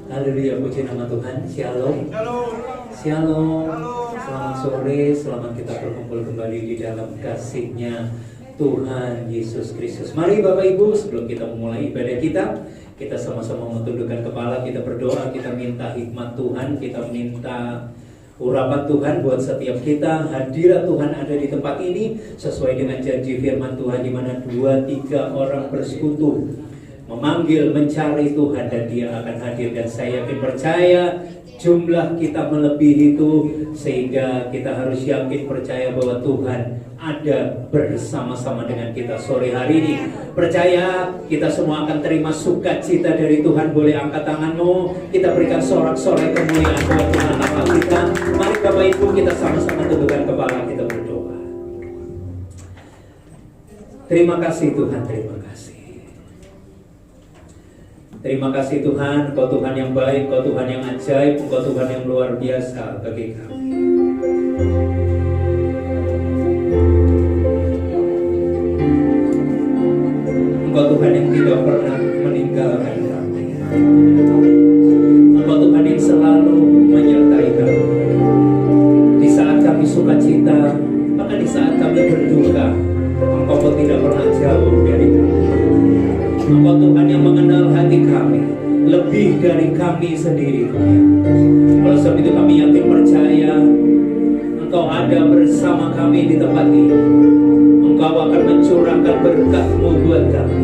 Haleluya, puji nama Tuhan. Shalom. Shalom. Selamat sore, selamat kita berkumpul kembali di dalam kasih-Nya Tuhan Yesus Kristus. Mari Bapak Ibu, sebelum kita memulai ibadah kita sama-sama mentundukkan kepala, kita berdoa, kita minta hikmat Tuhan, kita minta urapan Tuhan buat setiap kita. Hadirat Tuhan ada di tempat ini sesuai dengan janji firman Tuhan, di mana 2-3 orang bersekutu memanggil, mencari Tuhan, dan Dia akan hadir. Dan saya yakin percaya jumlah kita melebihi itu, sehingga kita harus yakin percaya bahwa Tuhan ada bersama-sama dengan kita sore hari ini. Percaya kita semua akan terima sukacita dari Tuhan. Boleh angkat tanganmu, kita berikan sorak-sorai kemuliaan buat Tuhan Allah kita. Mari Bapak Ibu, kita sama-sama tundukkan kepala, kita berdoa. Terima kasih Tuhan, terima kasih. Terima kasih Tuhan, Engkau Tuhan yang baik, Engkau Tuhan yang ajaib, Engkau Tuhan yang luar biasa bagi kami. Engkau Tuhan yang tidak pernah meninggalkan kami. Engkau Tuhan yang selalu menyertai kami. Di saat kami sukacita, bahkan di saat kami berduka, Engkau pun tidak pernah jauh dari kami. Engkau Tuhan yang mengenal hati kami lebih dari kami sendiri, Tuhan. Oleh sebab itu kami yakin percaya Engkau ada bersama kami di tempat ini. Engkau akan mencurahkan berkat-Mu buat kami.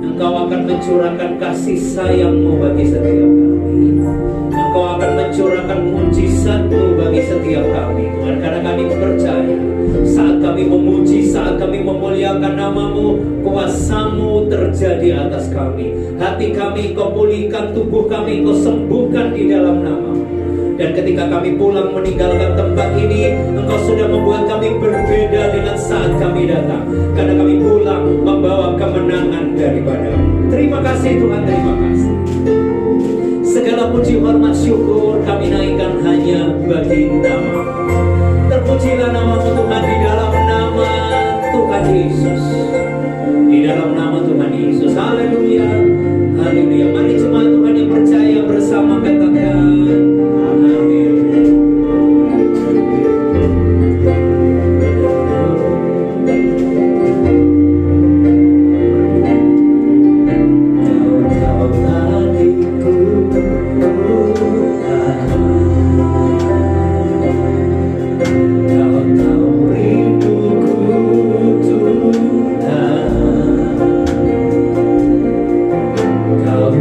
Engkau akan mencurahkan kasih sayang-Mu bagi setiap kami. Engkau akan mencurahkan mujizat-Mu bagi setiap kami, Tuhan. Karena kami percaya saat kami memuji, saat kami memuliakan nama-Mu, kuasa-Mu terjadi atas kami. Hati kami Kau pulihkan, tubuh kami Kau sembuhkan di dalam nama-Mu. Dan ketika kami pulang meninggalkan tempat ini, Engkau sudah membuat kami berbeda dengan saat kami datang. Karena kami pulang membawa kemenangan daripada-Mu. Terima kasih Tuhan, terima kasih. Segala puji, hormat, syukur kami naikkan hanya bagi nama-Mu. Terpujilah nama-Mu Tuhan, di dalam nama Tuhan Yesus. Di dalam nama Tuhan Yesus. Haleluya, haleluya. Mari jemaat Tuhan yang percaya bersama katakan amin. Kau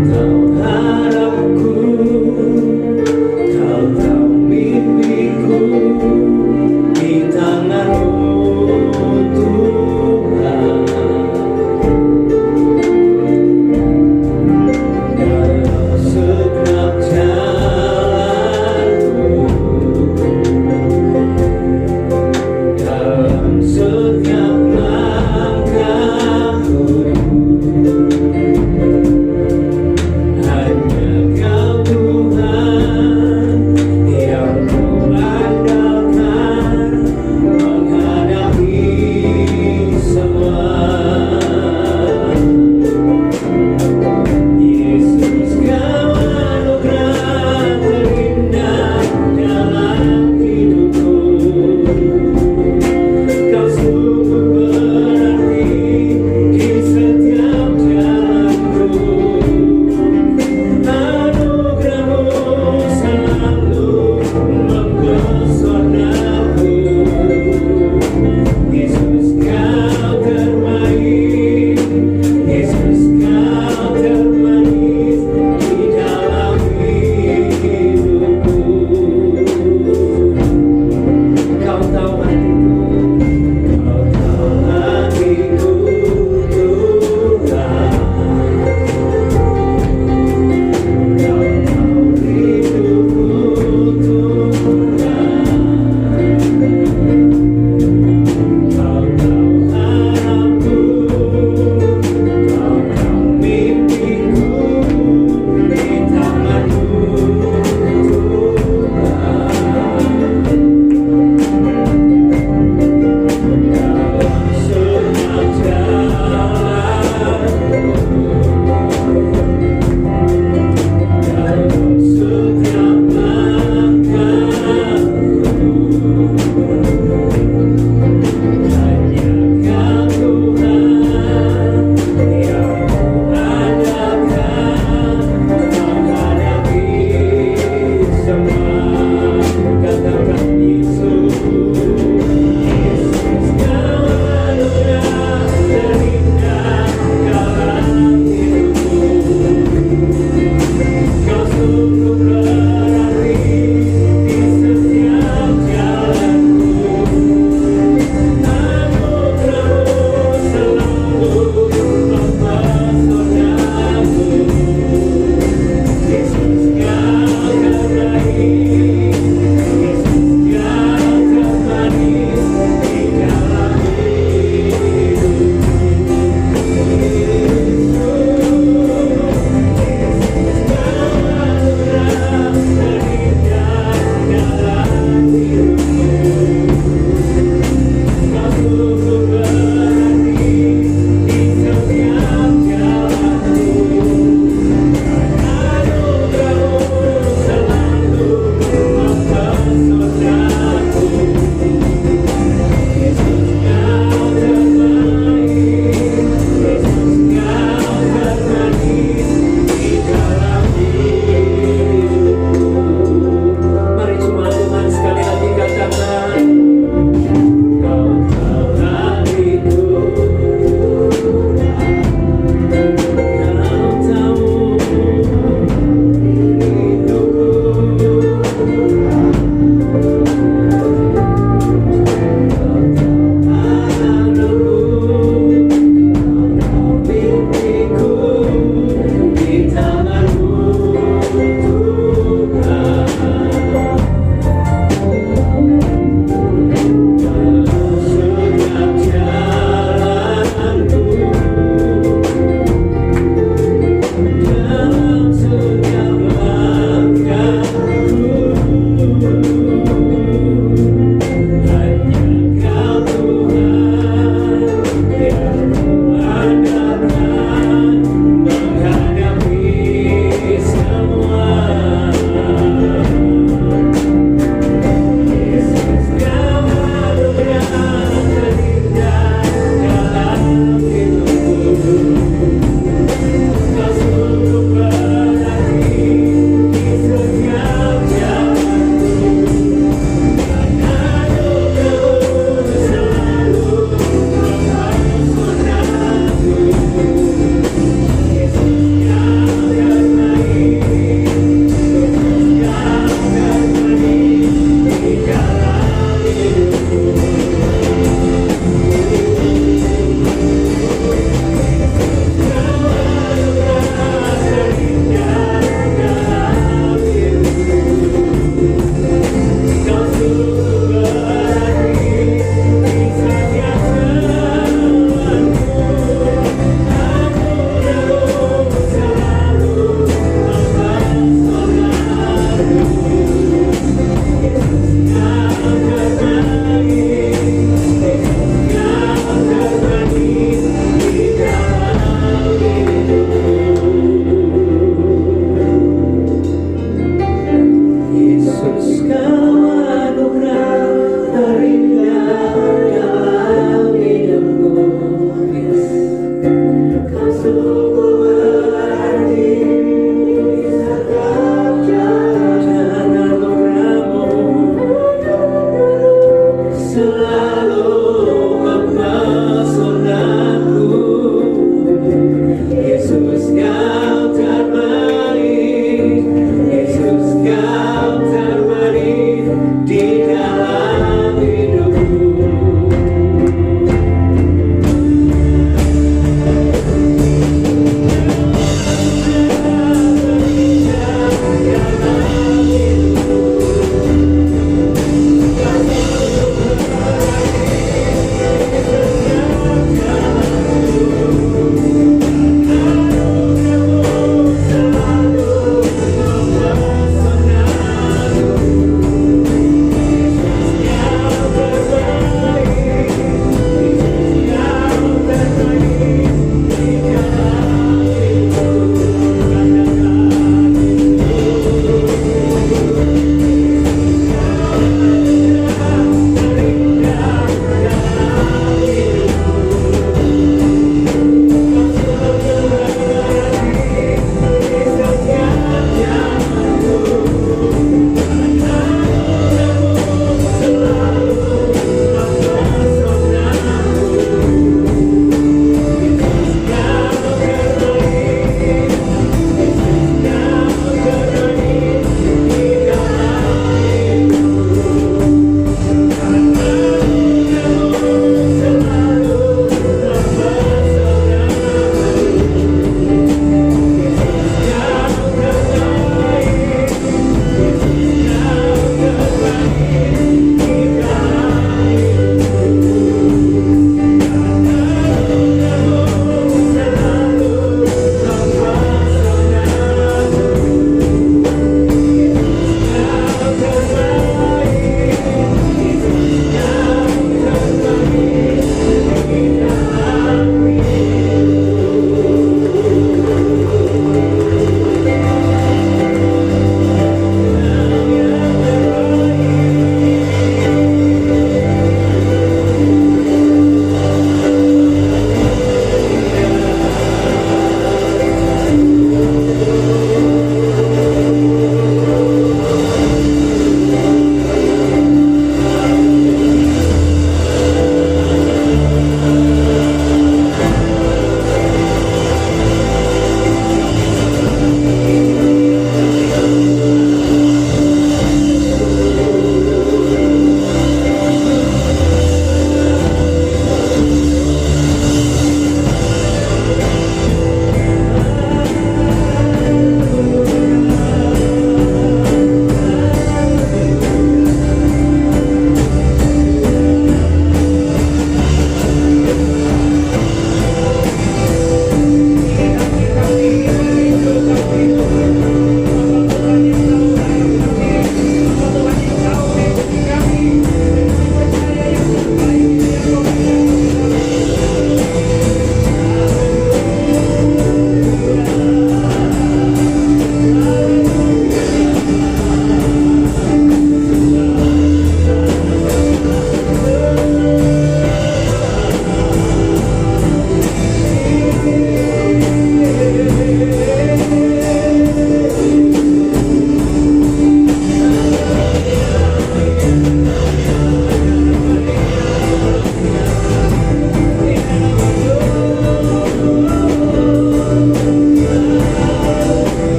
Kau termanis di dalam hidupku. Mari cuma Tuhan sekali lagi katakan, Kau telah Kau tahu hidupku.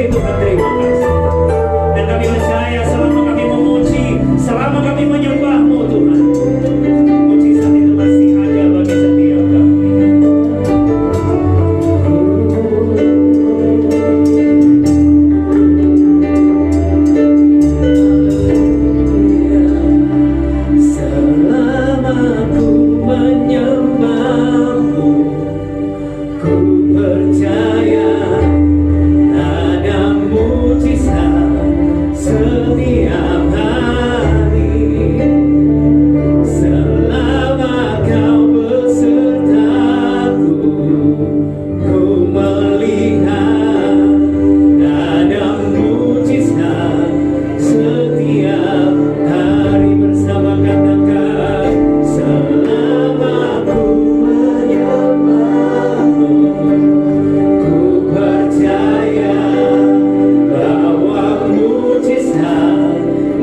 Tuhan terima kasih. Dan kami percaya selama kami memuji, selama kami menyembah-Mu Tuhan, mujizat itu masih ada bagi setiap kami. Selama ku menyembah-Mu, ku percaya ada mujizat setiap hari. Selama Kau besertaku, ku melihat ada mujizat setiap hari. Bersama katakan, selama ku menyembah-Mu, ku percaya bahwa mujizat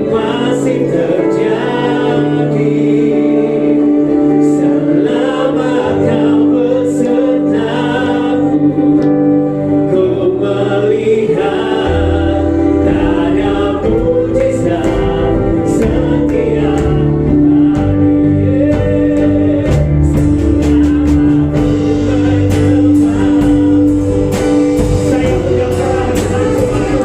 masih terjadi. Selama Kau besertaku, ku melihat ada mujizat setiap hari. Selama ku menyembah-Mu, saya tidak pernah satu hari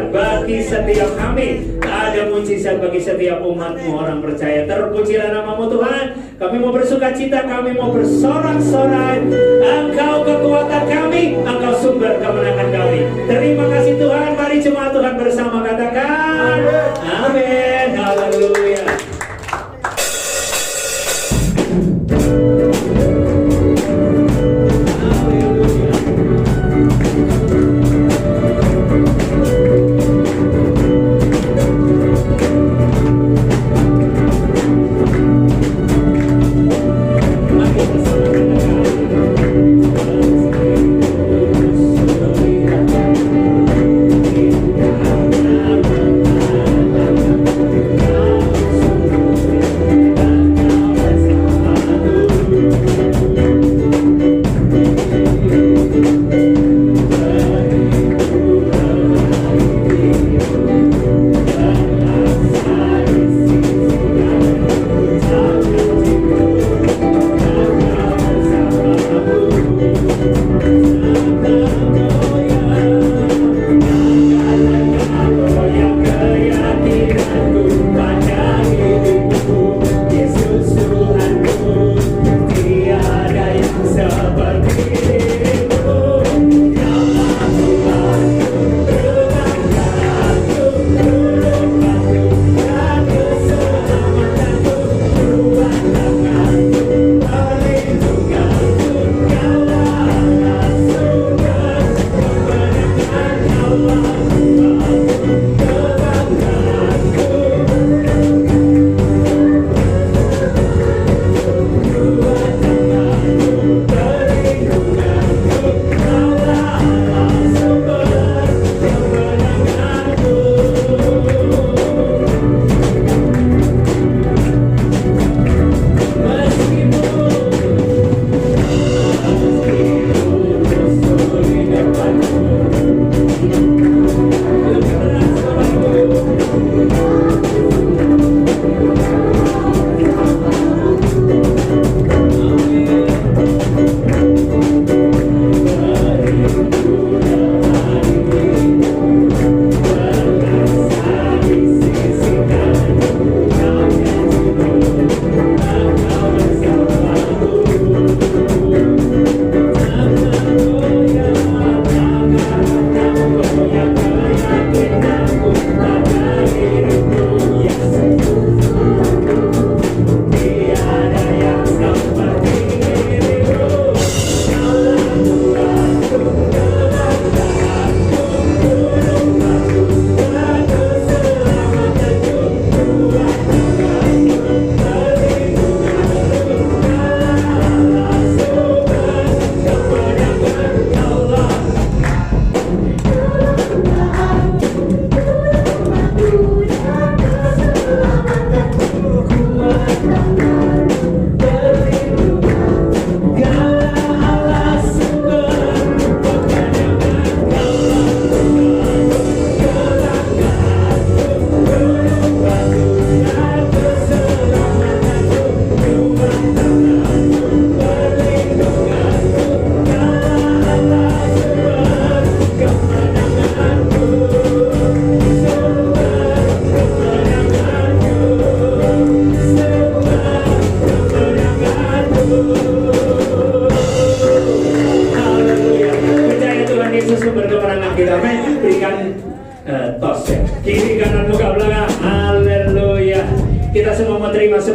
bagi setiap kami, ada mujizat bagi setiap umat-Mu orang percaya. Terpujilah nama-Mu Tuhan. Kami mau bersuka cita, kami mau bersorak-sorai. Engkau kekuatan kami, Engkau sumber kemenangan kami. Terima kasih Tuhan. Mari jemaat Tuhan bersama katakan amin. Haleluya.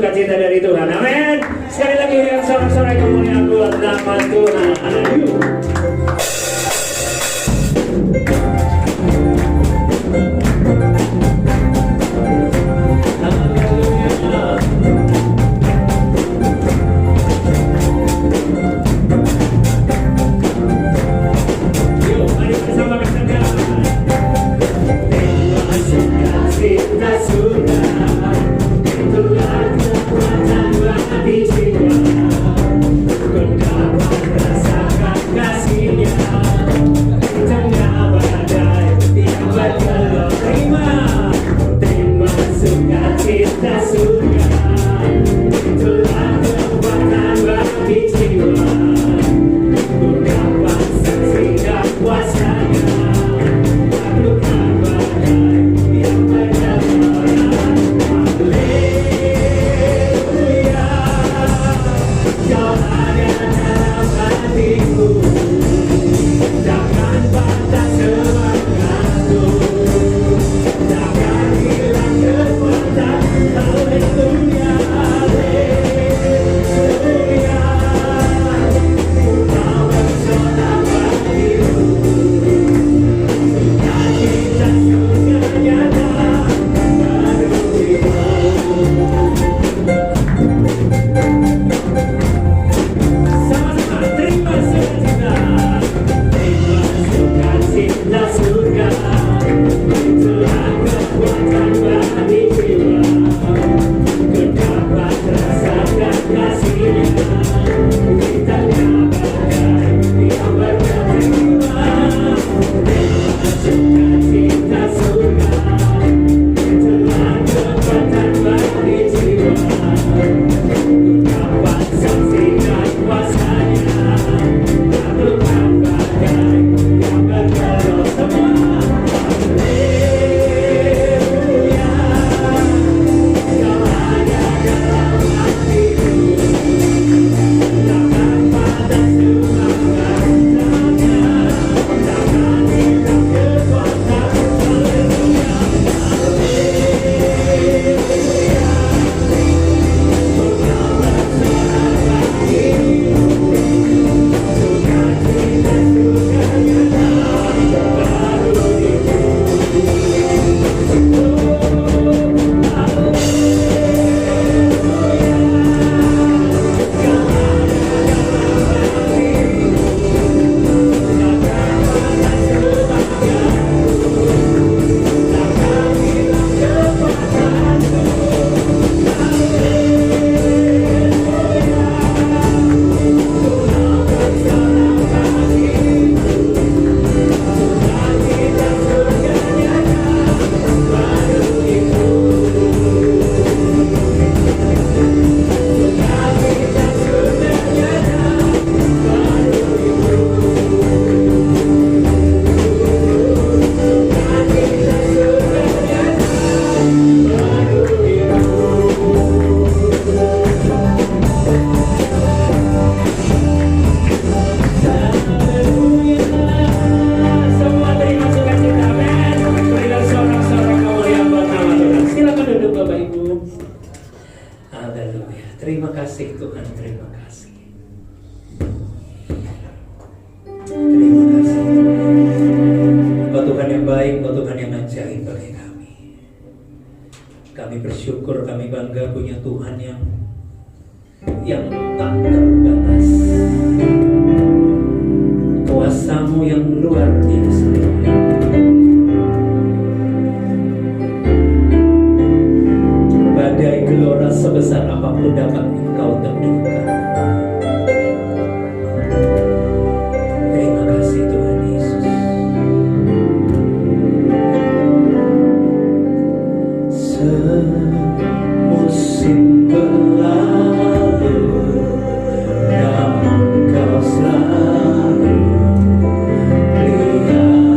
sukacita dari Tuhan. Amin. Sekali lagi yang sorak-sorai kemuliaan buat nama Tuhan. Ayo. Namun kau selalu pelihara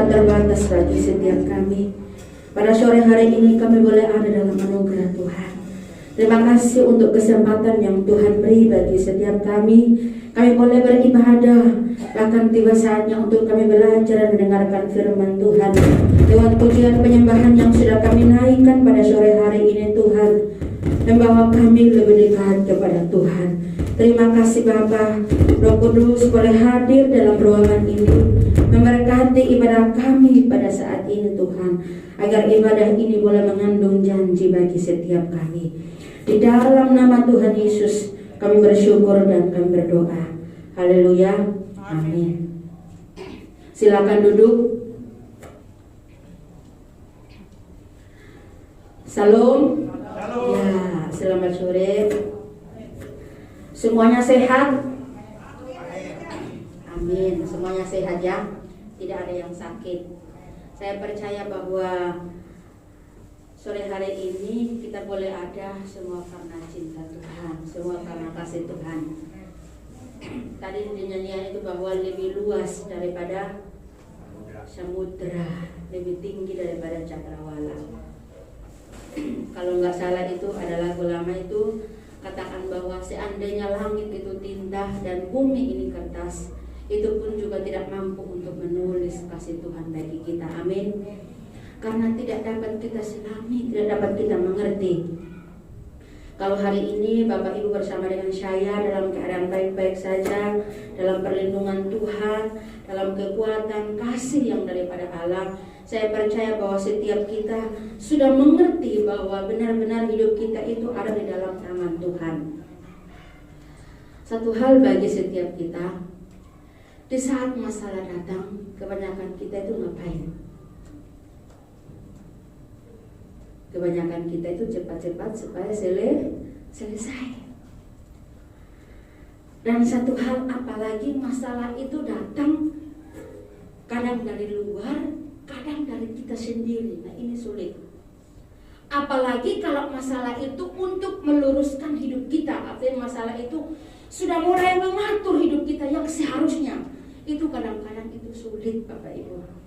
tak terbatas bagi setiap kami. Pada sore hari ini kami boleh ada dalam anugerah Tuhan. Terima kasih untuk kesempatan yang Tuhan beri bagi setiap kami. Kami boleh beribadah, bahkan tiba saatnya untuk kami belajar dan mendengarkan firman Tuhan. Lewat pujian penyembahan yang sudah kami naikkan pada sore hari ini Tuhan, membawa kami lebih dekat kepada Tuhan. Terima kasih Bapa, Roh Kudus boleh hadir dalam ruangan ini, memberkati ibadah kami pada saat ini Tuhan, agar ibadah ini boleh mengandung janji bagi setiap kami. Di dalam nama Tuhan Yesus kami bersyukur dan kami berdoa. Haleluya, amin. Silakan duduk. Salam. Ya, selamat sore. Semuanya sehat? Amin. Semuanya sehat ya. Tidak ada yang sakit. Saya percaya bahwa sore hari ini kita boleh ada semua karena cinta Tuhan, semua karena kasih Tuhan. Tadi di nyanyian itu bahwa lebih luas daripada samudra, lebih tinggi daripada cakrawala. Kalau nggak salah itu ada lagu lama itu katakan bahwa seandainya langit itu tinta dan bumi ini kertas, itu pun juga tidak mampu untuk menulis kasih Tuhan bagi kita. Amin. Karena tidak dapat kita selami, tidak dapat kita mengerti. Kalau hari ini Bapak Ibu bersama dengan saya dalam keadaan baik-baik saja, dalam perlindungan Tuhan, dalam kekuatan kasih yang daripada Allah, saya percaya bahwa setiap kita sudah mengerti bahwa benar-benar hidup kita itu ada di dalam tangan Tuhan. Satu hal bagi setiap kita, di saat masalah datang, kebanyakan kita itu ngapain? Kebanyakan kita itu cepat-cepat supaya selesai. Dan satu hal, apalagi masalah itu datang kadang dari luar, kadang dari kita sendiri. Nah ini sulit. Apalagi kalau masalah itu untuk meluruskan hidup kita, artinya masalah itu sudah mulai mengatur hidup kita yang seharusnya. Itu kadang-kadang itu sulit Bapak Ibu.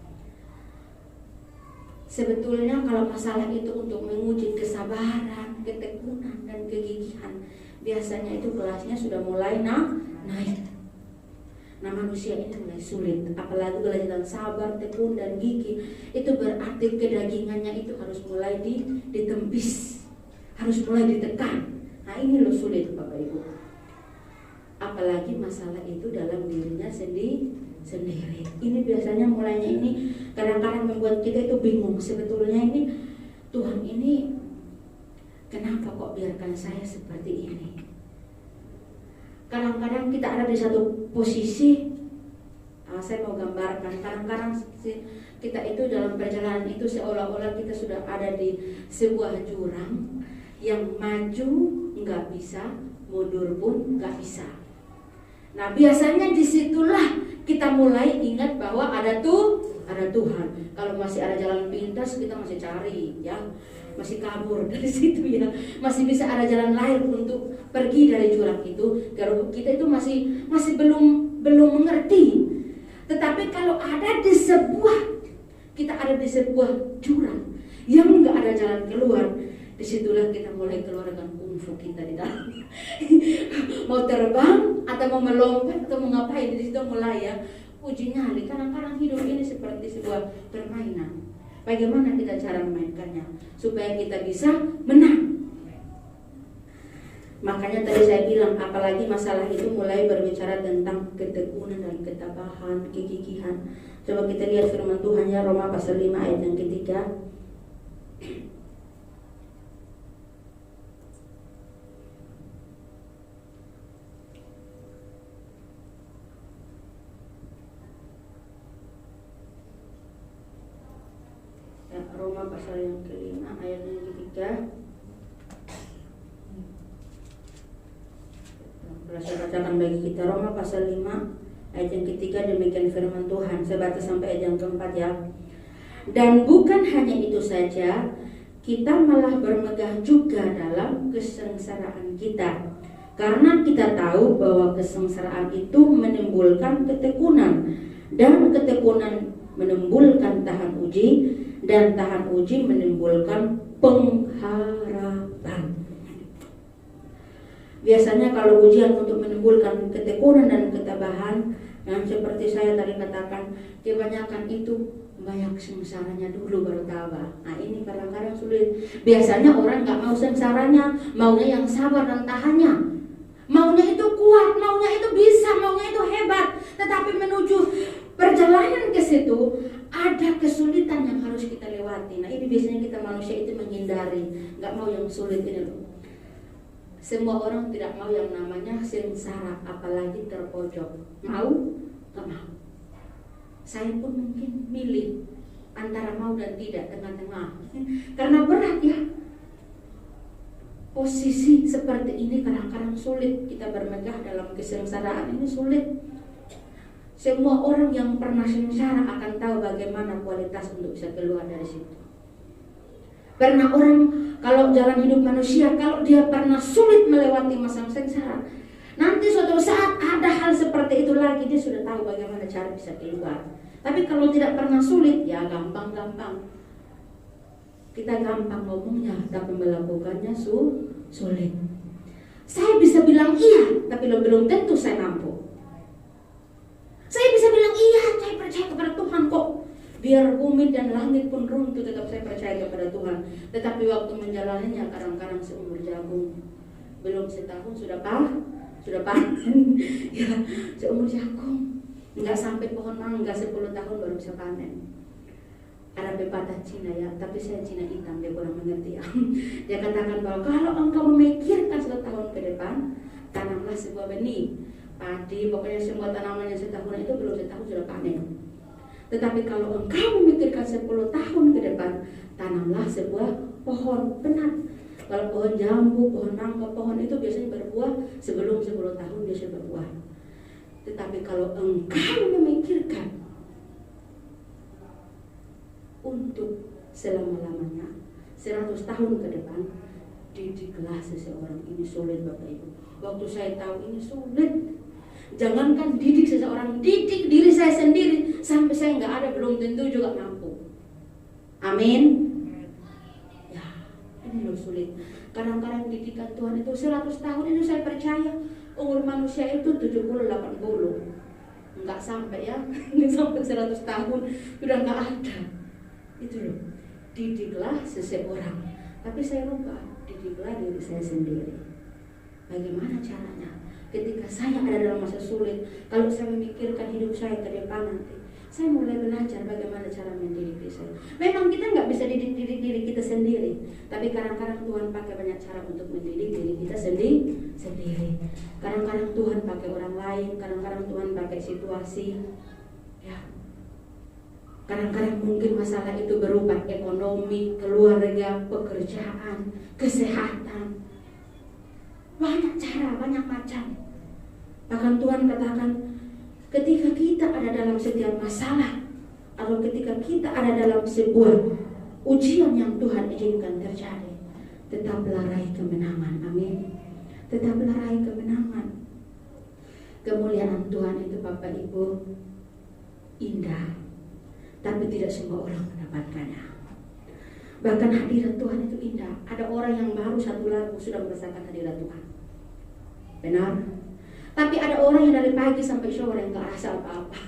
Sebetulnya kalau masalah itu untuk menguji kesabaran, ketekunan, dan kegigihan, biasanya itu kelasnya sudah mulai naik. Nah manusia ini mulai sulit, apalagi belajar sabar, tekun, dan gigih. Itu berarti kedagingannya itu harus mulai ditempis, harus mulai ditekan. Nah ini loh sulit Bapak Ibu. Apalagi masalah itu dalam dirinya sendiri. Ini biasanya mulainya ini kadang-kadang membuat kita itu bingung. Sebetulnya ini Tuhan ini kenapa kok biarkan saya seperti ini? Kadang-kadang kita ada di satu posisi, saya mau gambarkan, kadang-kadang kita itu dalam perjalanan itu seolah-olah kita sudah ada di sebuah jurang yang maju nggak bisa, mundur pun nggak bisa. Nah biasanya disitulah kita mulai ingat bahwa ada Tuhan. Kalau masih ada jalan pintas kita masih cari ya, masih kabur dari situ ya, masih bisa ada jalan lain untuk pergi dari jurang itu. Kalau kita itu masih belum mengerti. Tetapi kalau kita ada di sebuah jurang yang nggak ada jalan keluar, disitulah kita mulai keluarkan kungfu kita di dalam. Mau terbang atau mau melompat atau mau ngapain, di situ mulai ya uji nyali. Kadang-kadang hidup ini seperti sebuah permainan. Bagaimana kita cara memainkannya supaya kita bisa menang? Makanya tadi saya bilang, apalagi masalah itu mulai berbicara tentang ketekunan dan ketabahan, kegigihan. Coba kita lihat firman Tuhan ya, Roma pasal 5 ayat yang ketiga. Roma pasal yang ke-5 ayat yang ketiga. Saya bacakan bagi kita Roma pasal 5 ayat yang ketiga, demikian firman Tuhan. Saya baca sampai ayat yang keempat ya. Dan bukan hanya itu saja, kita malah bermegah juga dalam kesengsaraan kita, karena kita tahu bahwa kesengsaraan itu menimbulkan ketekunan, dan ketekunan menimbulkan tahan uji, dan tahan uji menimbulkan pengharapan. Biasanya kalau ujian untuk menimbulkan ketekunan dan ketabahan, yang seperti saya tadi katakan, kebanyakan itu banyak sengsaranya dulu baru tabah. Nah ini kadang-kadang sulit. Biasanya orang gak mau sengsaranya, maunya yang sabar dan tahannya. Maunya itu kuat, maunya itu bisa, maunya itu hebat. Tetapi menuju perjalanan ke situ ada kesulitan yang harus kita lewati. Nah ini biasanya kita manusia itu menghindari, gak mau yang sulit ini loh. Semua orang tidak mau yang namanya sengsara, apalagi terpojok. Mau? Gak mau. Saya pun mungkin milih antara mau dan tidak, tengah-tengah. Karena berat ya. Posisi seperti ini kadang-kadang sulit. Kita bermegah dalam kesengsaraan ini sulit. Semua orang yang pernah sengsara akan tahu bagaimana kualitas untuk bisa keluar dari situ. Karena orang kalau jalan hidup manusia, kalau dia pernah sulit melewati masa sengsara, nanti suatu saat ada hal seperti itu lagi, dia sudah tahu bagaimana cara bisa keluar. Tapi kalau tidak pernah sulit, ya gampang-gampang. Kita gampang ngomongnya, tapi melakukannya sulit. Saya bisa bilang iya, tapi belum tentu saya mampu. Saya bisa bilang iya, saya percaya kepada Tuhan kok. Biar bumi dan langit pun runtuh, tetap saya percaya kepada Tuhan. Tetapi waktu menjalaninya kadang-kadang seumur jagung. Belum setahun sudah panen. Ya, seumur jagung. Enggak sampai pohon mangga 10 tahun baru bisa panen. Ada pepatah Cina ya, tapi saya Cina hitam, dia kurang mengerti ya. Dia katakan bahwa kalau engkau memikirkan 1 tahun ke depan, tanamlah sebuah benih, padi, pokoknya semua tanaman yang setahun itu belum setahun sudah panen. Tetapi kalau engkau memikirkan 10 tahun ke depan, tanamlah sebuah pohon. Benar. Kalau pohon jambu, pohon mangga, pohon itu biasanya berbuah sebelum 10 tahun biasanya berbuah. Tetapi kalau engkau memikirkan untuk selama-lamanya, 100 tahun ke depan, didiklah seseorang. Ini sulit Bapak Ibu. Waktu saya tahu ini sulit. Jangankan didik seseorang, didik diri saya sendiri. Sampai saya nggak ada, belum tentu juga mampu. Amin. Ya, ini loh sulit. Kadang-kadang didikan Tuhan itu 100 tahun itu saya percaya umur manusia itu 70-80. Nggak sampai ya, ini sampai 100 tahun sudah nggak ada. Itu loh, didiklah seseorang. Tapi saya lupa, didiklah diri saya sendiri. Bagaimana caranya? Ketika saya ada dalam masa sulit, kalau saya memikirkan hidup saya ke depan nanti, saya mulai belajar bagaimana cara mendidik diri saya. Memang kita nggak bisa didik diri kita sendiri, tapi kadang-kadang Tuhan pakai banyak cara untuk mendidik diri kita sendiri. Kadang-kadang Tuhan pakai orang lain, kadang-kadang Tuhan pakai situasi. Ya. Kadang-kadang mungkin masalah itu berupa ekonomi, keluarga, pekerjaan, kesehatan. Banyak cara, banyak macam. Bahkan Tuhan katakan, ketika kita ada dalam setiap masalah, atau ketika kita ada dalam sebuah ujian yang Tuhan izinkan terjadi, tetaplah raih kemenangan. Amin. Tetaplah raih kemenangan. Kemuliaan Tuhan itu Bapak Ibu indah, tapi tidak semua orang mendapatkannya. Bahkan hadirat Tuhan itu indah. Ada orang yang baru 1 lagu sudah merasakan hadirat Tuhan. Benar? Tapi ada orang yang dari pagi sampai sore yang gak rasa apa-apa.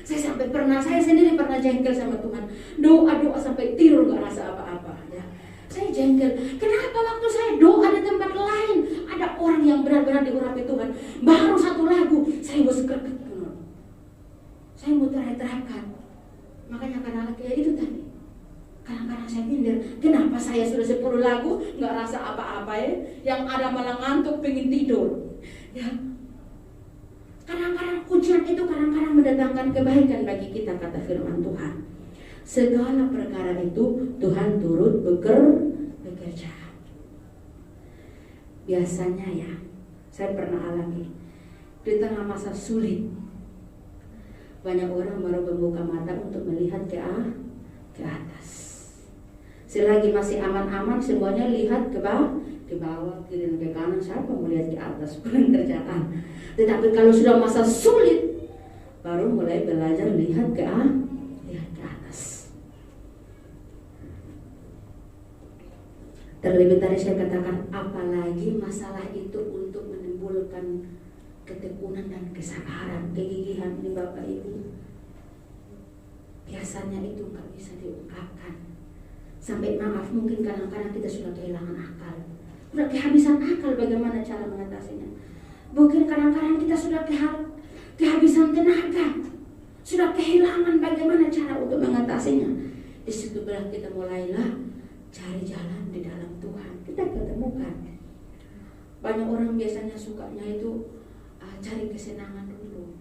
Saya sendiri pernah jengkel sama Tuhan. Doa sampai tidur gak rasa apa-apa ya. Saya jengkel. Kenapa waktu saya doa di tempat lain ada orang yang benar-benar diurapi Tuhan, baru 1 lagu saya mau sekerket. Saya mau teriak-teriakan. Makanya kadang-kadang kayak itu tadi. Kadang-kadang saya minder, kenapa saya sudah 10 lagu nggak rasa apa-apa ya? Yang ada malah ngantuk, pengen tidur. Ya. Kadang-kadang ujian itu kadang-kadang mendatangkan kebaikan bagi kita, kata firman Tuhan. Segala perkara itu Tuhan turut bekerja. Biasanya ya, saya pernah alami di tengah masa sulit, banyak orang baru membuka mata untuk melihat ke atas. Selagi masih aman-aman, semuanya lihat ke bawah, kiri dan ke kanan. Siapa mau lihat ke atas? Kurang kerjaan. Tetapi kalau sudah masa sulit, baru mulai belajar lihat ke Terlebih tadi saya katakan, apalagi masalah itu untuk menimbulkan ketekunan dan kesabaran, kegigihan ini Bapak Ibu. Biasanya itu nggak bisa diungkapkan. Sampai maaf, mungkin kadang-kadang kita sudah kehilangan akal, sudah kehabisan akal bagaimana cara mengatasinya. Mungkin kadang-kadang kita sudah kehabisan tenaga, sudah kehilangan bagaimana cara untuk mengatasinya. Di situ kita mulailah cari jalan di dalam Tuhan. Kita ketemukan. Banyak orang biasanya sukanya itu cari kesenangan dulu.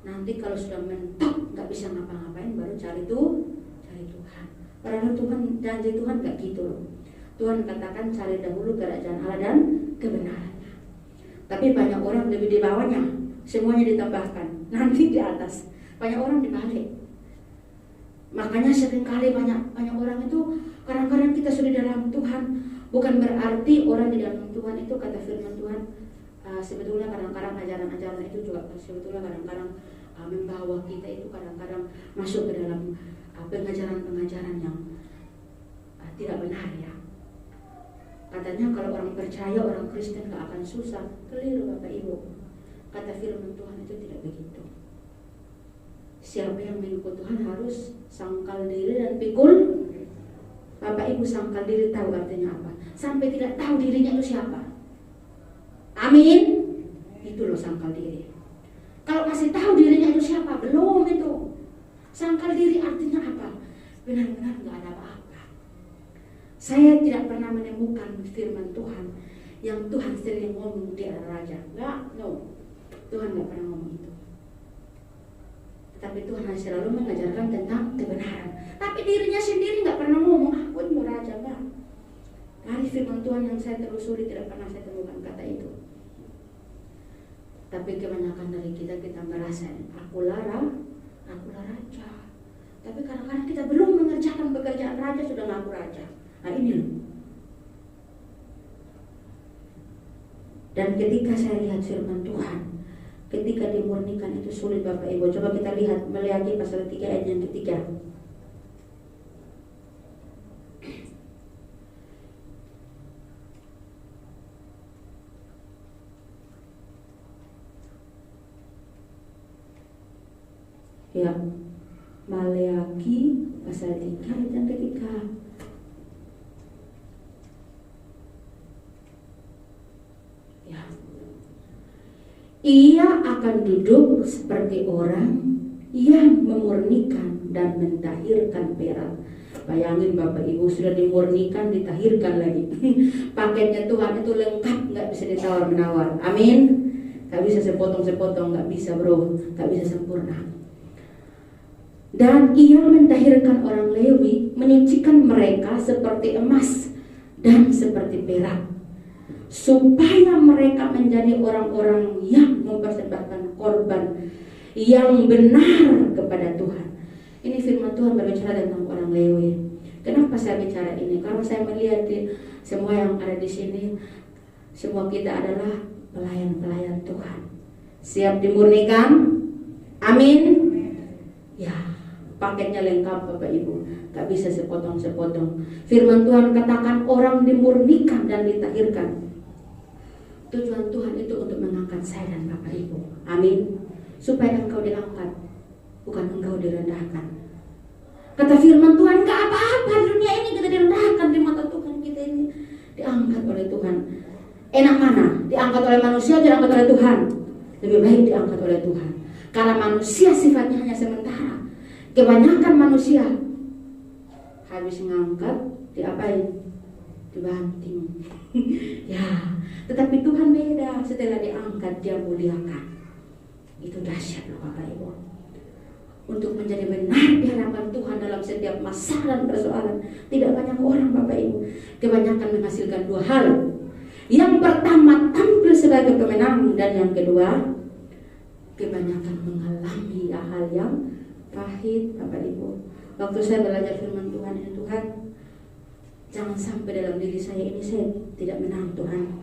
Nanti kalau sudah mentok nggak bisa ngapa-ngapain, baru cari Tuhan. Padahal Tuhan, janji Tuhan nggak gitu loh. Tuhan katakan cari dahulu kerajaan Allah dan kebenarannya. Tapi banyak orang lebih di bawahnya, semuanya ditambahkan. Nanti di atas, banyak orang dibalik. Makanya seringkali banyak orang itu kadang-kadang kita sudah di dalam Tuhan, bukan berarti orang di dalam Tuhan itu kata firman Tuhan sebetulnya kadang-kadang ajaran-ajaran itu juga sebetulnya kadang-kadang membawa kita itu kadang-kadang masuk ke dalam pengajaran-pengajaran yang tidak benar ya. Katanya kalau orang percaya, orang Kristen gak akan susah. Keliru Bapak Ibu. Kata firman Tuhan itu tidak begitu. Siapa yang mengikut Tuhan harus sangkal diri dan pikul. Bapak Ibu, sangkal diri tahu artinya apa? Sampai tidak tahu dirinya itu siapa. Amin. Itu loh sangkal diri. Kalau masih tahu dirinya itu siapa, belum itu. Sangkal diri artinya apa? Benar-benar gak ada apa-apa. Saya tidak pernah menemukan firman Tuhan yang Tuhan sering ngomong dia adalah raja. Enggak, no. Tuhan gak pernah ngomong itu. Tapi Tuhan selalu mengajarkan tentang kebenaran. Tapi dirinya sendiri gak pernah ngomong, aku ini mau raja, enggak. Dari firman Tuhan yang saya telusuri tidak pernah saya temukan kata itu. Tapi kebanyakan dari kita merasa akulah raja. Tapi kadang-kadang kita belum mengerjakan pekerjaan raja sudah ngaku raja. Nah ini loh. Dan ketika saya lihat firman Tuhan, ketika dimurnikan itu sulit Bapak Ibu. Coba kita lihat Maleakhi pasal 3 ayat yang ketiga. Ya, Maleakhi pasal 3 ayat yang ketiga. Ya. Ia akan duduk seperti orang yang memurnikan dan mentahirkan perak. Bayangin Bapak Ibu, sudah dimurnikan, ditahirkan lagi. Paketnya Tuhan itu lengkap, nggak bisa ditawar-menawar. Amin. Nggak bisa sepotong-sepotong, nggak bisa bro, nggak bisa sempurna. Dan ia mentahirkan orang Lewi, menyucikan mereka seperti emas dan seperti perak, supaya mereka menjadi orang-orang yang mempersembahkan korban yang benar kepada Tuhan. Ini firman Tuhan berbicara tentang orang Lewi. Kenapa saya bicara ini? Karena saya melihat semua yang ada di sini, semua kita adalah pelayan-pelayan Tuhan, siap dimurnikan. Amin. Ya, paketnya lengkap Bapak Ibu, gak bisa sepotong-sepotong. Firman Tuhan katakan orang dimurnikan dan ditahirkan. Tujuan Tuhan itu untuk mengangkat saya dan Bapak Ibu. Amin. Supaya engkau diangkat, bukan engkau direndahkan. Kata firman Tuhan, gak apa-apa di dunia ini kita direndahkan di mata Tuhan. Kita ini diangkat oleh Tuhan. Enak mana? Diangkat oleh manusia, diangkat oleh Tuhan. Lebih baik diangkat oleh Tuhan. Karena manusia sifatnya hanya sementara. Kebanyakan manusia habis ngangkat, diapain? Dibanting. Ya, tetapi Tuhan beda. Setelah diangkat, dia muliakan. Itu dahsyat loh Bapak Ibu. Untuk menjadi benar di hadapan Tuhan dalam setiap masalah dan persoalan, tidak banyak orang Bapak Ibu. Kebanyakan menghasilkan dua hal. Yang pertama tampil sebagai pemenang, dan yang kedua kebanyakan mengalami hal yang pahit Bapak Ibu. Waktu saya belajar firman Tuhan ini, Tuhan, jangan sampai dalam diri saya ini saya tidak menang Tuhan,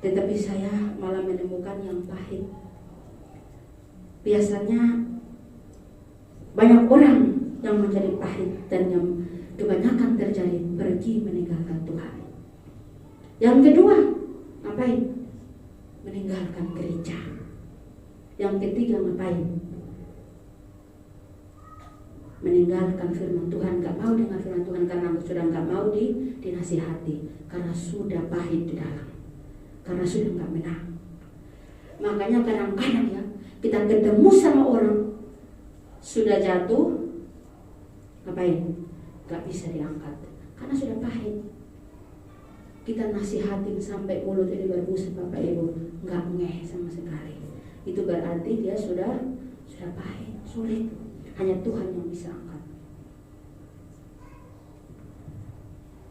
tetapi saya malah menemukan yang pahit. Biasanya banyak orang yang menjadi pahit dan yang kebanyakan terjadi pergi meninggalkan Tuhan. Yang kedua, ngapain? Meninggalkan gereja. Yang ketiga ngapain? Meninggalkan firman Tuhan, gak mau dengar firman Tuhan karena sudah gak mau dinasihati, karena sudah pahit di dalam, karena sudah gak menang. Makanya kadang-kadang ya, kita ketemu sama orang sudah jatuh, ngapain? Gak bisa diangkat karena sudah pahit. Kita nasihatin sampai mulut ini berbusa, Bapak Ibu, gak ngeh sama sekali. Itu berarti dia sudah pahit, sulit. Hanya Tuhan yang bisa angkat.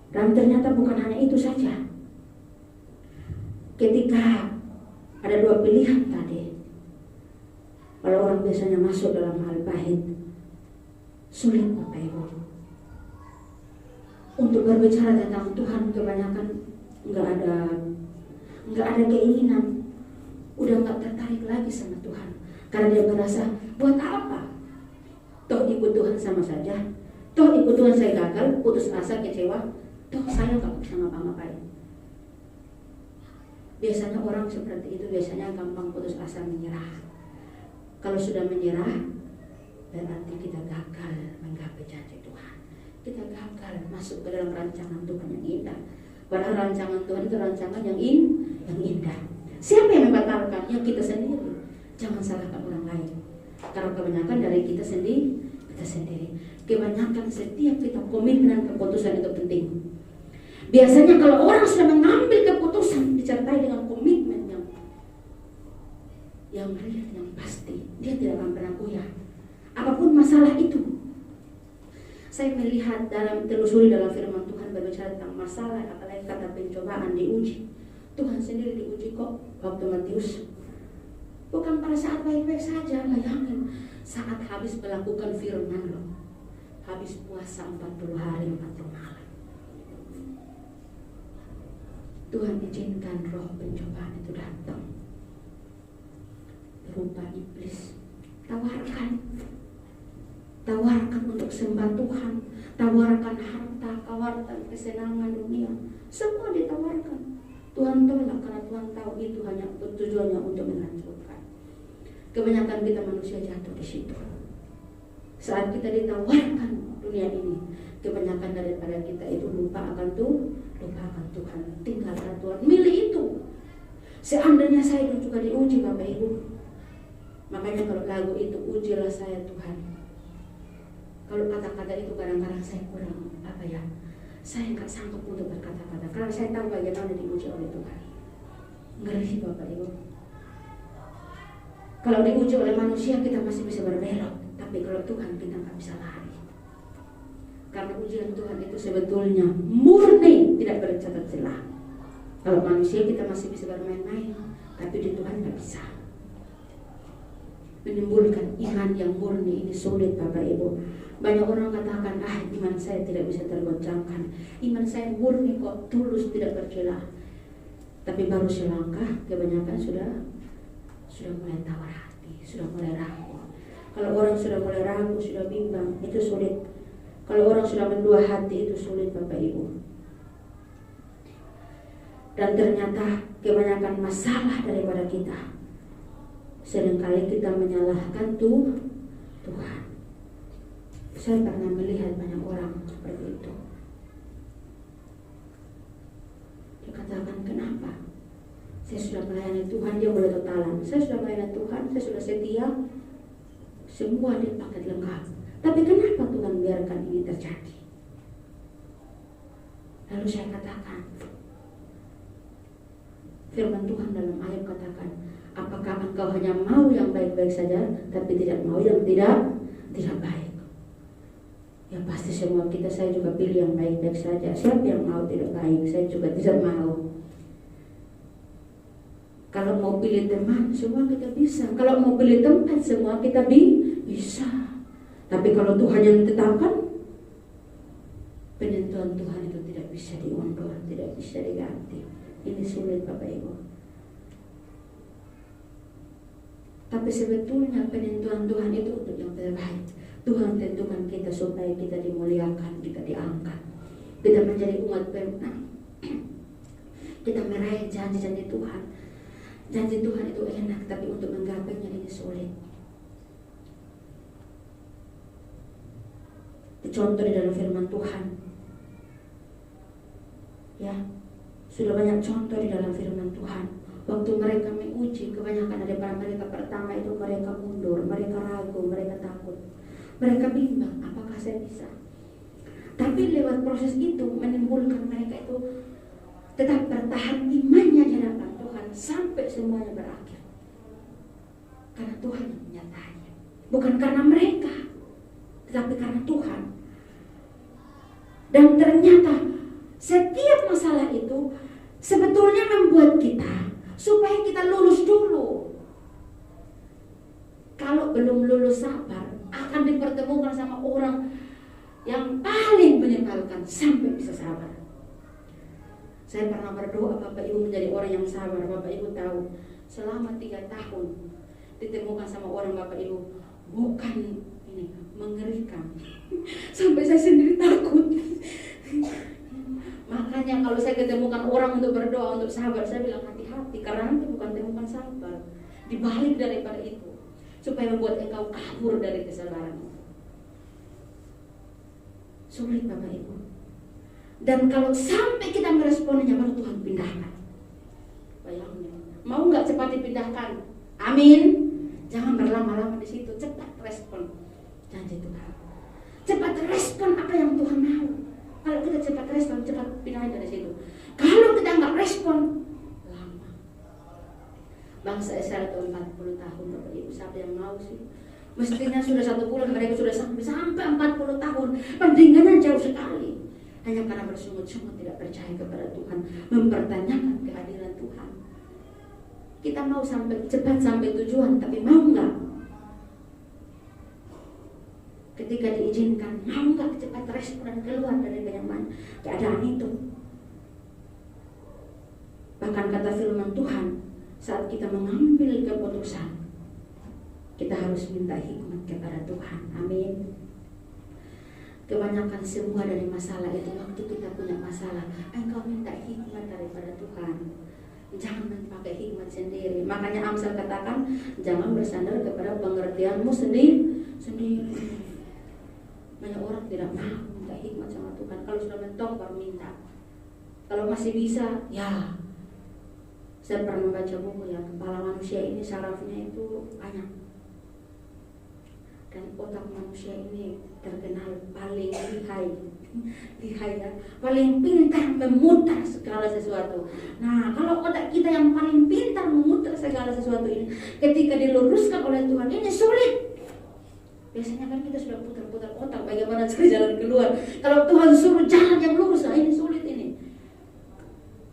Dan ternyata bukan hanya itu saja. Ketika ada dua pilihan tadi, kalau orang biasanya masuk dalam hal pahit, sulit Bapak Ibu. Untuk berbicara tentang Tuhan kebanyakan nggak ada keinginan, udah nggak tertarik lagi sama Tuhan, karena dia merasa buat apa? Toh ikut Tuhan sama saja. Toh ikut Tuhan saya gagal, putus asa, kecewa. Toh saya gak bisa ngapa-ngapain. Biasanya orang seperti itu biasanya gampang putus asa, menyerah. Kalau sudah menyerah, berarti kita gagal menggapai janji Tuhan. Kita gagal masuk ke dalam rancangan Tuhan yang indah. Padahal rancangan Tuhan itu rancangan yang indah. Siapa yang membatalkan? Ya kita sendiri. Jangan salahkan orang lain. Karena kebanyakan dari kita sendiri. Kebanyakan setiap kita komitmen dan keputusan itu penting. Biasanya kalau orang sudah mengambil keputusan disertai dengan komitmen yang real, yang pasti, dia tidak akan pernah goyah. Apapun masalah itu. Saya melihat telusuri dalam firman Tuhan berbicara tentang masalah, apalagi kata pencobaan, diuji. Tuhan sendiri diuji kok waktu Matius. Bukan pada saat baik-baik saja, bayangin saat habis melakukan firman loh, habis puasa 40 hari 40 malam. Tuhan izinkan roh pencobaan itu datang berupa iblis. Tawarkan untuk sembah Tuhan, tawarkan harta, tawarkan kesenangan dunia, semua ditawarkan. Tuhan tolak karena Tuhan tahu itu hanya tujuannya untuk menghancurkan. Kebanyakan kita manusia jatuh di situ. Saat kita ditawarkan dunia ini, kebanyakan daripada kita itu lupakan Tuhan, tinggalkan Tuhan, milih itu. Seandainya saya juga diuji Bapak Ibu, makanya kalau lagu itu ujilah saya Tuhan. Kalau kata-kata itu kadang-kadang saya kurang saya nggak sanggup untuk berkata-kata karena saya tahu bagaimana diuji oleh Tuhan. Ngeri Bapak Ibu. Kalau diuji oleh manusia kita masih bisa berbelok, tapi kalau Tuhan kita nggak bisa lari. Karena ujian Tuhan itu sebetulnya murni, tidak bercatat celah. Kalau manusia kita masih bisa bermain-main, tapi di Tuhan nggak bisa. Menimbulkan iman yang murni ini sulit Bapak Ibu. Banyak orang katakan, iman saya tidak bisa tergoncangkan. Iman saya murni kok, tulus, tidak bercelah. Tapi baru selangkah, kebanyakan sudah mulai tawar hati, sudah mulai ragu. Kalau orang sudah mulai ragu, sudah bimbang, itu sulit. Kalau orang sudah mendua hati, itu sulit Bapak Ibu. Dan ternyata kebanyakan masalah daripada kita, seringkali kita menyalahkan Tuhan. Saya pernah melihat banyak orang seperti itu. Dia katakan, kenapa? Saya sudah melayani Tuhan, dia boleh totalan. Saya sudah melayani Tuhan, saya sudah setia, semua di paket lengkap. Tapi kenapa Tuhan biarkan ini terjadi? Lalu saya katakan, firman Tuhan dalam ayat katakan, apakah engkau hanya mau yang baik-baik saja, tapi tidak mau yang tidak baik? Ya pasti semua kita, saya juga pilih yang baik-baik saja. Siapa yang mau tidak baik? Saya juga tidak mau. Kalau mau pilih teman, semua kita bisa. Kalau mau pilih tempat, semua kita bisa. Tapi kalau Tuhan yang tetapkan, penentuan Tuhan itu tidak bisa diundur, tidak bisa diganti. Ini sulit Bapak Ibu. Tapi sebetulnya penentuan Tuhan itu untuk yang terbaik. Tuhan tentukan kita supaya kita dimuliakan, kita diangkat, kita menjadi umat pemenang. Kita meraih janji-janji Tuhan. Janji Tuhan itu enak, tapi untuk menggapainya ini sulit. Contoh di dalam firman Tuhan, ya, sudah banyak contoh di dalam firman Tuhan. Waktu mereka menguji, kebanyakan daripada mereka pertama itu mereka mundur, mereka ragu, mereka takut, mereka bimbang, apakah saya bisa? Tapi lewat proses itu menimbulkan mereka itu tetap bertahan imannya di hadapan Tuhan sampai semuanya berakhir. Karena Tuhan yang menyertainya, bukan karena mereka, tetapi karena Tuhan. Dan ternyata setiap masalah itu sebetulnya membuat kita supaya kita lulus dulu. Kalau belum lulus sabar, akan dipertemukan sama orang yang paling menyebalkan sampai bisa sabar. Saya pernah berdoa Bapak Ibu menjadi orang yang sabar. Bapak Ibu tahu, selama 3 tahun ditemukan sama orang Bapak Ibu bukan ini mengerikan. Sampai saya sendiri takut. Makanya kalau saya ketemukan orang untuk berdoa, untuk sabar, saya bilang hati-hati, karena nanti bukan temukan sabar, dibalik daripada itu, supaya membuat engkau kabur dari kesabaran. Sulit Bapak Ibu. Dan kalau sampai kita meresponnya, baru Tuhan pindahkan. Bayangin, mau nggak cepat dipindahkan? Amin. Jangan berlama-lama di situ, cepat respon janji Tuhan. Cepat respon apa yang Tuhan mau. Kalau kita cepat respon, cepat pindahin dari situ. Kalau kita nggak respon, lama. Bangsa Israel itu 40 tahun Bapak Ibu, siapa yang mau sih? Mestinya sudah 1 bulan, mereka sudah sampai 40 tahun. Bandingannya jauh sekali. Hanya karena bersungut-sungut tidak percaya kepada Tuhan, mempertanyakan kehadiran Tuhan. Kita mau cepat sampai tujuan, tapi mau nggak? Ketika diizinkan, mau nggak cepat respon dan keluar dari keadaan itu? Bahkan kata firman Tuhan, saat kita mengambil keputusan, kita harus minta hikmat kepada Tuhan. Amin. Kebanyakan semua dari masalah itu, waktu kita punya masalah, engkau minta hikmat daripada Tuhan. Jangan pakai hikmat sendiri. Makanya Amsal katakan, jangan bersandar kepada pengertianmu sendiri. Banyak orang tidak mau minta hikmat sama Tuhan. Kalau sudah mentok baru minta. Kalau masih bisa, ya. Saya pernah baca buku ya, kepala manusia ini sarafnya itu banyak. Dan otak manusia ini terkenal paling lihai ya, paling pintar memutar segala sesuatu. Nah, kalau otak kita yang paling pintar memutar segala sesuatu ini, ketika diluruskan oleh Tuhan, ini sulit. Biasanya kan kita sudah putar-putar otak bagaimana cari jalan keluar. Kalau Tuhan suruh jalan yang lurus, nah ini sulit ini.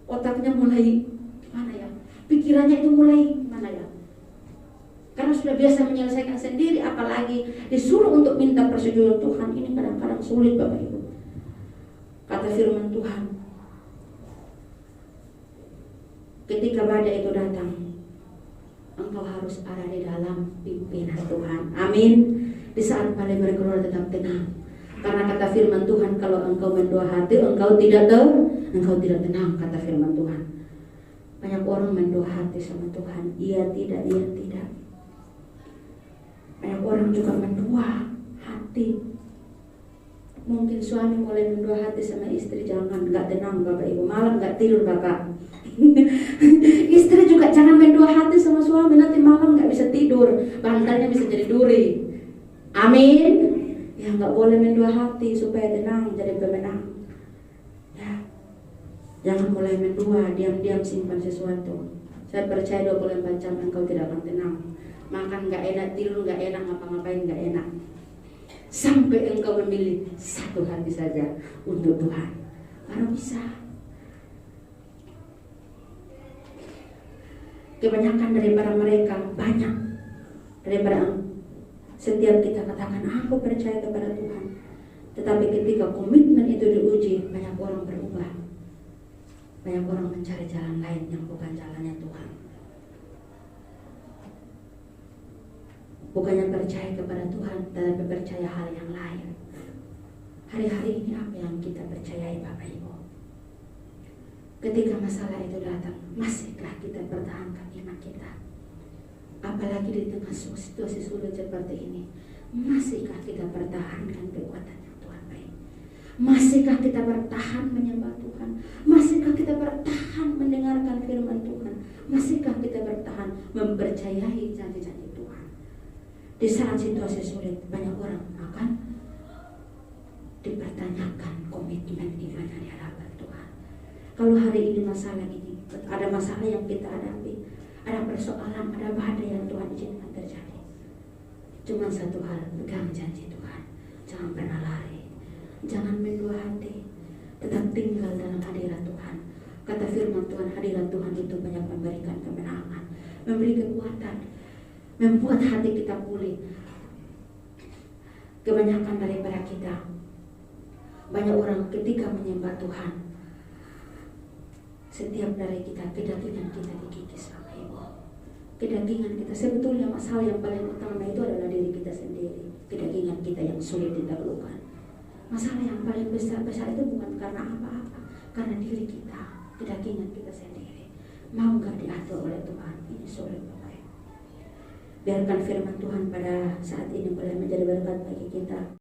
Otaknya mulai gimana ya? Pikirannya itu mulai gimana ya? Karena sudah biasa menyelesaikan sendiri, apalagi disuruh untuk minta persetujuan Tuhan, ini kadang-kadang sulit Bapak Ibu. Kata firman Tuhan, ketika badai itu datang, engkau harus ada di dalam pimpinan Tuhan. Amin. Di saat badai berkeluar tetap tenang. Karena kata firman Tuhan, kalau engkau mendua hati, engkau tidak tenang, kata firman Tuhan. Banyak orang mendua hati sama Tuhan, iya tidak. Banyak orang juga mendua hati. Mungkin suami mulai mendua hati sama istri, jangan, nggak tenang Bapak Ibu, malam nggak tidur Bapak. Istri juga jangan mendua hati sama suami, nanti malam nggak bisa tidur, bantalnya bisa jadi duri. Amin. Ya nggak boleh mendua hati supaya tenang, jadi pemenang. Ya, jangan mulai mendua, diam-diam simpan sesuatu. Saya percaya 24 jam engkau tidak akan tenang. Makan gak enak, tidur gak enak, ngapa-ngapain gak enak, sampai engkau memilih satu hati saja untuk Tuhan, baru bisa. Kebanyakan daripada mereka, banyak daripada setiap kita katakan aku percaya kepada Tuhan, tetapi ketika komitmen itu diuji, banyak orang berubah. Banyak orang mencari jalan lain yang bukan jalannya Tuhan. Bukannya percaya kepada Tuhan, tetapi percaya hal yang lain. Hari-hari ini apa yang kita percayai Bapak Ibu? Ketika masalah itu datang, masihkah kita pertahankan iman kita? Apalagi di tengah situasi sulit seperti ini, masihkah kita pertahankan kekuatan yang Tuhan beri? Masihkah kita bertahan menyembah Tuhan? Masihkah kita bertahan mendengarkan firman Tuhan? Masihkah kita bertahan mempercayai janji-janji Tuhan? Di saat situasi sulit, banyak orang akan dipertanyakan komitmen imannya di hadapan Tuhan. Kalau hari ini ada masalah yang kita hadapi, ada persoalan, ada badai yang Tuhan izinkan terjadi, cuma satu hal, pegang janji Tuhan. Jangan pernah lari, jangan mendua hati, tetap tinggal dalam hadirat Tuhan. Kata firman Tuhan, hadirat Tuhan itu banyak memberikan kemenangan, memberi kekuatan, membuat hati kita pulih. Kebanyakan daripada kita, banyak orang ketika menyembah Tuhan, setiap dari kita, kedagingan kita dikikis Bapak Ibu. Kedagingan kita, sebetulnya masalah yang paling utama itu adalah diri kita sendiri. Kedagingan kita yang sulit ditaklukkan. Masalah yang paling besar itu bukan karena apa-apa, karena diri kita, kedagingan kita sendiri. Mau gak diatur oleh Tuhan? Ini sulit Bapak Ibu. Biarkan firman Tuhan pada saat ini boleh menjadi berkat bagi kita.